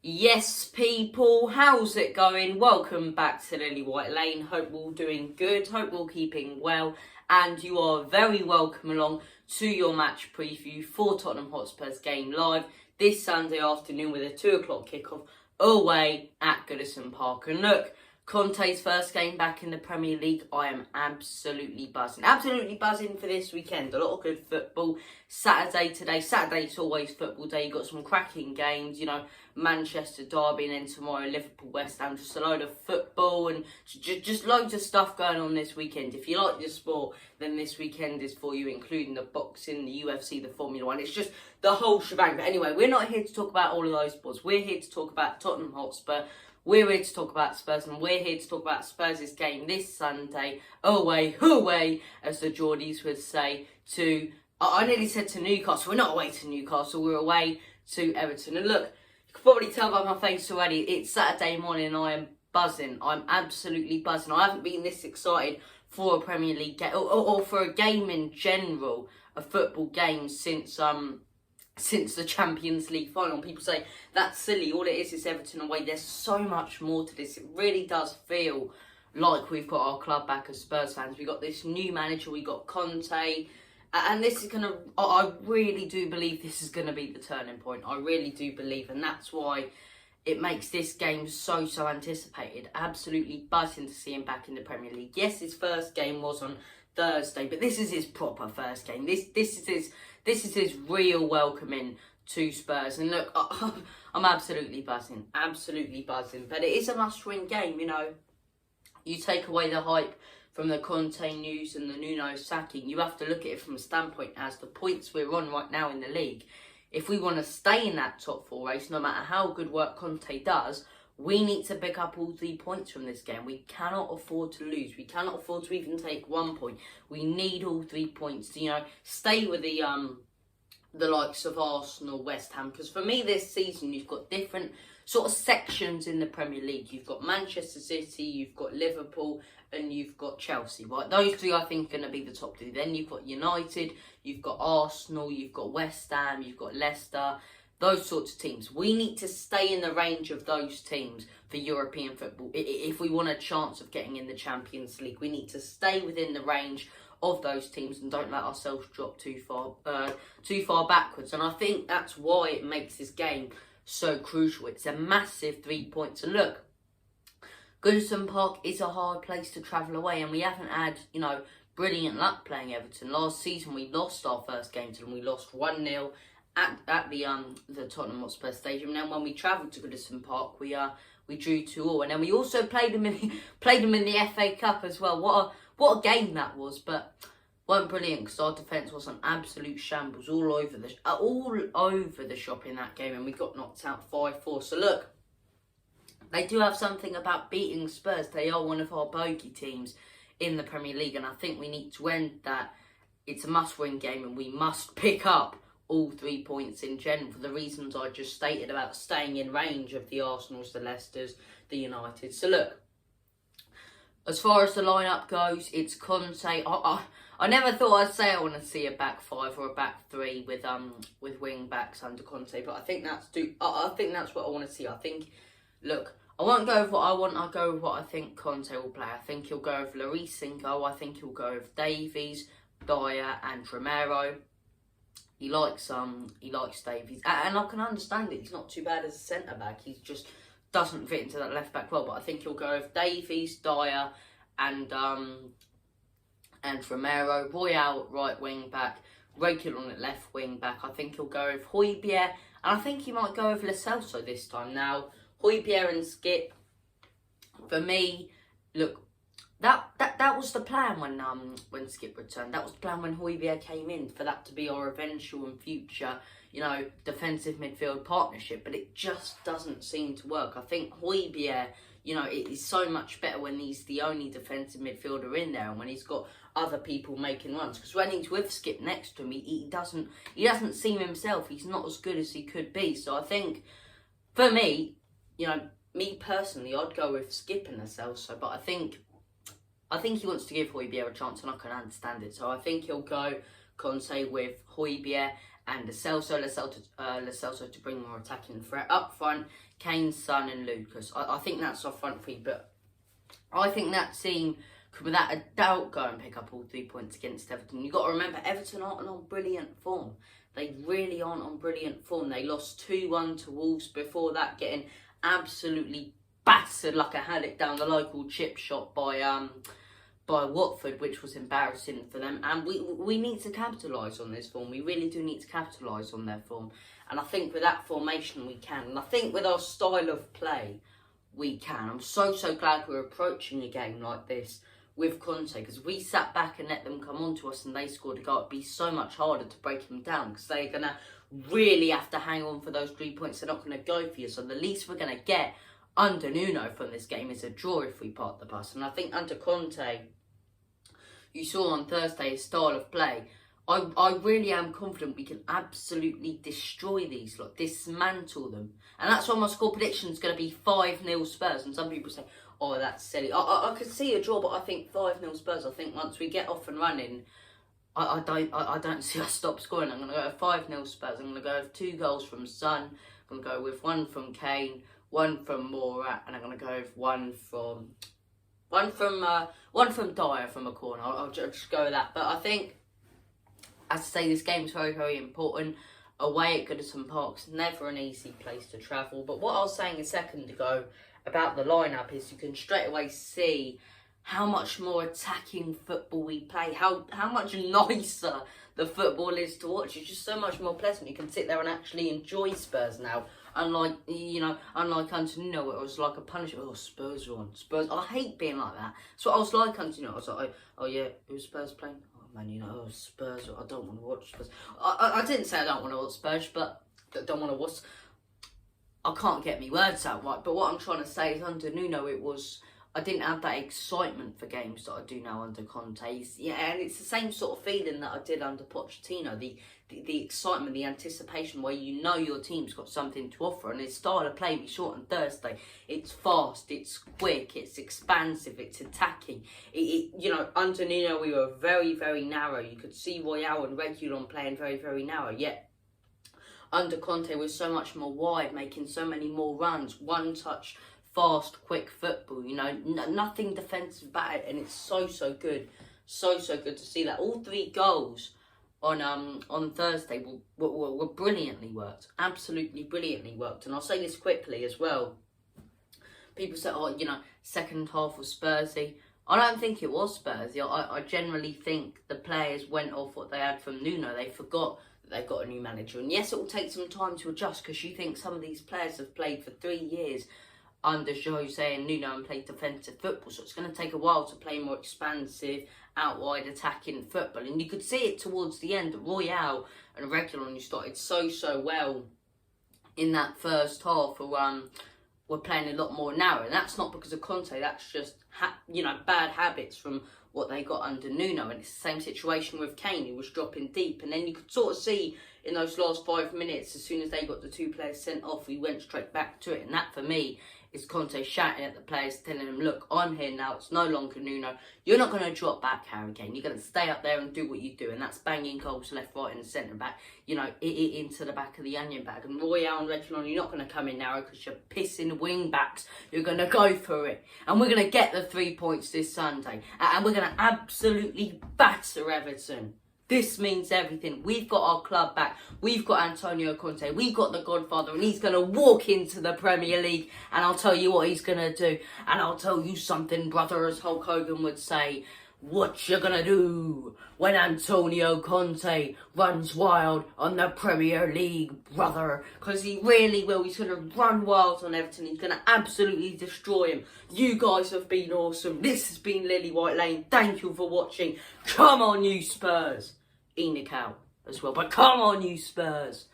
Yes, people, how's it going? Welcome back to Lily White Lane. Hope we're all doing good. Hope we're all keeping well. And you are very welcome along to your match preview for Tottenham Hotspur's game live this Sunday afternoon with a 2 o'clock kickoff away at Goodison Park. And look, Conte's first game back in the Premier League. I am absolutely buzzing. Absolutely buzzing for this weekend. A lot of good football. Saturday today. Saturday's always football day. You've got some cracking games, Manchester Derby, and then tomorrow Liverpool West Ham. Just a load of football and just loads of stuff going on this weekend. If you like your sport, then this weekend is for you, including the boxing, the UFC, the Formula 1. It's just the whole shebang. But anyway, we're not here to talk about all of those sports. We're here to talk about Tottenham Hotspur. We're here to talk about Spurs, and we're here to talk about Spurs' game this Sunday, away, as the Geordies would say, I nearly said to Newcastle. We're not away to Newcastle, we're away to Everton. And look, you can probably tell by my face already, it's Saturday morning and I am buzzing. I'm absolutely buzzing. I haven't been this excited for a Premier League game, or for a game in general, a football game, since the Champions League final. People say that's silly, all it is Everton away. There's so much more to this. It really does feel like we've got our club back as Spurs fans. We've got this new manager, we got Conte, and this is I really do believe this is going to be the turning point. I really do believe, and that's why it makes this game so anticipated. Absolutely buzzing to see him back in the Premier League. Yes, his first game was on Thursday, but this is his proper first game. This is his real welcoming to Spurs. And look, I'm absolutely buzzing. But it is a must-win game, You take away the hype from the Conte news and the Nuno sacking. You have to look at it from a standpoint as the points we're on right now in the league. If we want to stay in that top 4 race, no matter how good work Conte does, we need to pick up all 3 points from this game. We cannot afford to lose. We cannot afford to even take 1 point. We need all 3 points to, stay with the likes of Arsenal, West Ham. Because for me this season, you've got different sort of sections in the Premier League. You've got Manchester City, you've got Liverpool, and you've got Chelsea, right? Those 3 I think are going to be the top 2. Then you've got United, you've got Arsenal, you've got West Ham, you've got Leicester. Those sorts of teams. We need to stay in the range of those teams for European football. If we want a chance of getting in the Champions League, we need to stay within the range of those teams and don't let ourselves drop too far backwards. And I think that's why it makes this game so crucial. It's a massive 3 points. And look, Goodison Park is a hard place to travel away, and we haven't had, brilliant luck playing Everton. Last season we lost our first game to them. We lost 1-0 at the Tottenham Hotspur Stadium. And then when we travelled to Goodison Park, we drew 2-2, and then we also played them in the FA Cup as well. What a game that was, but weren't brilliant because our defence was an absolute shambles all over the shop in that game, and we got knocked out 5-4. So look, they do have something about beating Spurs. They are one of our bogey teams in the Premier League, and I think we need to end that. It's a must-win game, and we must pick up all 3 points in general for the reasons I just stated about staying in range of the Arsenals, the Leicesters, the United. So look, as far as the lineup goes, it's Conte. I never thought I'd say I want to see a back 5 or a back 3 with wing backs under Conte, but I think that's what I want to see. Look, I won't go with what I want. I'll go with what I think Conte will play. I think he'll go with Lloris in goal. I think he'll go with Davies, Dyer, and Romero. He likes Davies, and I can understand it. He's not too bad as a centre back. He just doesn't fit into that left back well. But I think he'll go with Davies, Dyer, and Romero. Royale at right wing back, Reguilon at left wing back. I think he'll go with Højbjerg, and I think he might go with Lo Celso this time. Now, Højbjerg and Skip, for me, look, that was the plan when Skip returned. That was the plan when Højbjerg came in, for that to be our eventual and future, defensive midfield partnership. But it just doesn't seem to work. I think Højbjerg, it is so much better when he's the only defensive midfielder in there and when he's got other people making runs. Because when he's with Skip next to him, he doesn't seem himself. He's not as good as he could be. So I think, for me, me personally, I'd go with Skip and Lo Celso. But I think he wants to give Højbjerg a chance, and I can understand it. So I think he'll go Conte with Højbjerg and Lo Celso to bring more attacking threat up front. Kane, Son and Lucas. I think that's our front three, but I think that team could without a doubt go and pick up all 3 points against Everton. You've got to remember, Everton aren't on brilliant form. They really aren't on brilliant form. They lost 2-1 to Wolves before that, getting absolutely battered like a haddock down the local chip shop by Watford, which was embarrassing for them. And we need to capitalise on this form. We really do need to capitalise on their form. And I think with that formation we can. And I think with our style of play, we can. I'm so glad we're approaching a game like this with Conte, because we sat back and let them come on to us and they scored a goal, it'd be so much harder to break them down, because they're going to really have to hang on for those 3 points. They're not going to go for you. So the least we're going to get under Nuno from this game is a draw if we park the bus. And I think under Conte, you saw on Thursday his style of play. I really am confident we can absolutely destroy these lot, dismantle them. And that's why my score prediction is going to be 5-0 Spurs. And some people say, oh, that's silly. I could see a draw, but I think 5-0 Spurs. I think once we get off and running, I don't see us stop scoring. I'm going to go 5-0 Spurs. I'm going to go with 2 goals from Son. I'm going to go with 1 from Kane, 1 from Moura, and I'm going to go with one from Dyer from a corner. I'll just go with that. But I think, as I say, this game is very important. Away at Goodison Park's never an easy place to travel. But what I was saying a second ago about the lineup is you can straight away see how much more attacking football we play, how much nicer the football is to watch. It's just so much more pleasant. You can sit there and actually enjoy Spurs now. Unlike under Nuno, it was like a punishment. Oh, Spurs are on. Spurs. I hate being like that. So I was like under Nuno. I was like, oh yeah, who's Spurs playing? Oh man, oh Spurs. I don't want to watch Spurs. I didn't say I don't want to watch Spurs, but don't want to watch. I can't get me words out right. But what I'm trying to say is under Nuno, I didn't have that excitement for games that I do now under Conte. Yeah, and it's the same sort of feeling that I did under Pochettino. The excitement, the anticipation, where you know your team's got something to offer. And his style of play, we saw it on Thursday. It's fast, it's quick, it's expansive, it's attacking. Under Nuno, we were very narrow. You could see Royale and Reguilon playing very narrow. Yet under Conte, we're so much more wide, making so many more runs, one touch, fast, quick football, nothing defensive about it, and it's so good, so good to see that. All 3 goals on Thursday were brilliantly worked, absolutely brilliantly worked. And I'll say this quickly as well. People say, second half was Spursy. I don't think it was Spursy. I generally think the players went off what they had from Nuno. They forgot that they've got a new manager, and yes, it will take some time to adjust, because you think some of these players have played for 3 years under Jose and Nuno and played defensive football, so it's going to take a while to play more expansive, out-wide attacking football. And you could see it towards the end. Royale and Reguilon, who started so well in that first half, were playing a lot more narrow. And that's not because of Conte, that's just bad habits from what they got under Nuno. And it's the same situation with Kane, who was dropping deep. And then you could sort of see in those last 5 minutes, as soon as they got the 2 players sent off, we went straight back to it. And that, for me, is Conte shouting at the players, telling them, look, I'm here now, it's no longer Nuno. You're not going to drop back, Harry Kane. You're going to stay up there and do what you do. And that's banging goals left, right and centre back, into the back of the onion bag. And Royale and Reguilon, you're not going to come in narrow because you're pissing wing backs. You're going to go for it. And we're going to get the 3 points this Sunday. And we're going to absolutely batter Everton. This means everything. We've got our club back. We've got Antonio Conte. We've got the Godfather. And he's going to walk into the Premier League. And I'll tell you what he's going to do. And I'll tell you something, brother, as Hulk Hogan would say. What you going to do when Antonio Conte runs wild on the Premier League, brother? Because he really will. He's going to run wild on Everton. He's going to absolutely destroy him. You guys have been awesome. This has been Lily White Lane. Thank you for watching. Come on, you Spurs. Enoch out as well. But come on, you Spurs.